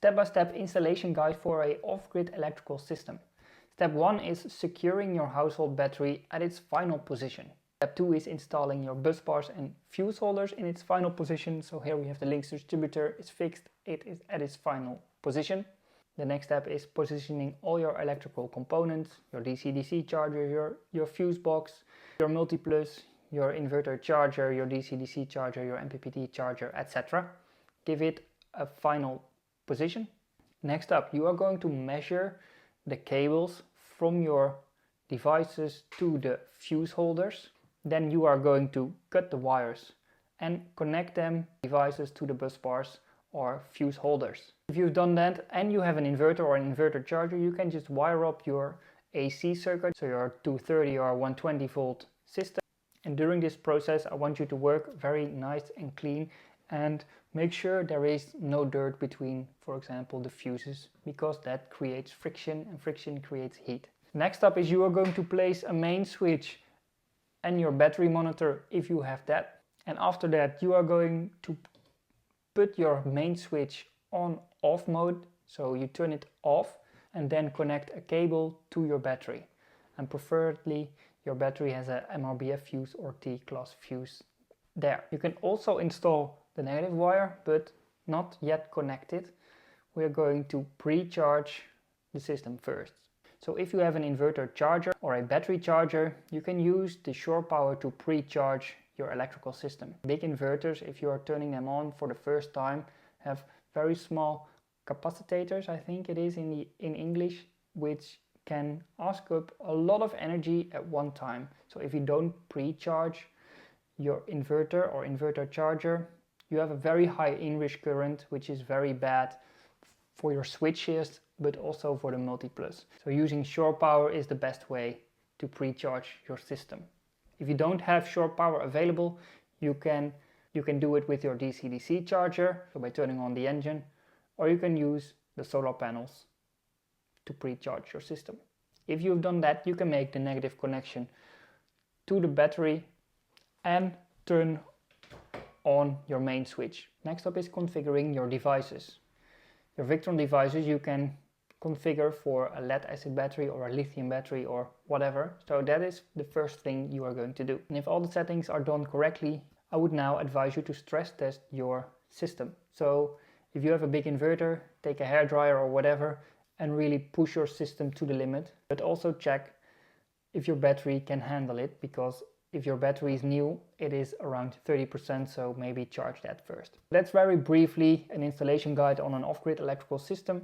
Step-by-step installation guide for a off-grid electrical system. Step 1 is securing your household battery at its final position. Step 2 is installing your bus bars and fuse holders in its final position. So here we have the Links distributor is fixed, it is at its final position. The next step is positioning all your electrical components, your DC-DC charger, your fuse box, your MultiPlus, your inverter charger, your DC-DC charger, your MPPT charger, etc. Give it a final position. Next up, you are going to measure the cables from your devices to the fuse holders. Then you are going to cut the wires and connect them devices to the bus bars or fuse holders. If you've done that and you have an inverter or an inverter charger, you can just wire up your AC circuit, so your 230 or 120 volt system. And during this process, I want you to work very nice and clean and make sure there is no dirt between, for example, the fuses, because that creates friction and friction creates heat. Next up is you are going to place a main switch and your battery monitor if you have that. And after that, you are going to put your main switch on off mode, so you turn it off and then connect a cable to your battery. And preferably your battery has a MRBF fuse or T-class fuse there. You can also install the negative wire, but not yet connected. We're going to pre-charge the system first. So if you have an inverter charger or a battery charger, you can use the shore power to pre-charge your electrical system. Big inverters, if you are turning them on for the first time, have very small capacitors, I think it is in English, which can ask up a lot of energy at one time. So if you don't pre-charge your inverter or inverter charger, you have a very high inrush current, which is very bad for your switches, but also for the MultiPlus. So using shore power is the best way to pre-charge your system. If you don't have shore power available, you can do it with your DC-DC charger, so by turning on the engine, or you can use the solar panels to pre-charge your system. If you've done that, you can make the negative connection to the battery and turn on your main switch. Next up is configuring your devices. Your Victron devices you can configure for a lead acid battery or a lithium battery or whatever. So that is the first thing you are going to do. And if all the settings are done correctly, I would now advise you to stress test your system. So if you have a big inverter, take a hairdryer or whatever and really push your system to the limit. But also check if your battery can handle it, because if your battery is new, it is around 30%, so maybe charge that first. That's very briefly an installation guide on an off-grid electrical system.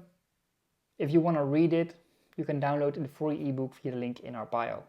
If you want to read it, you can download the free ebook via the link in our bio.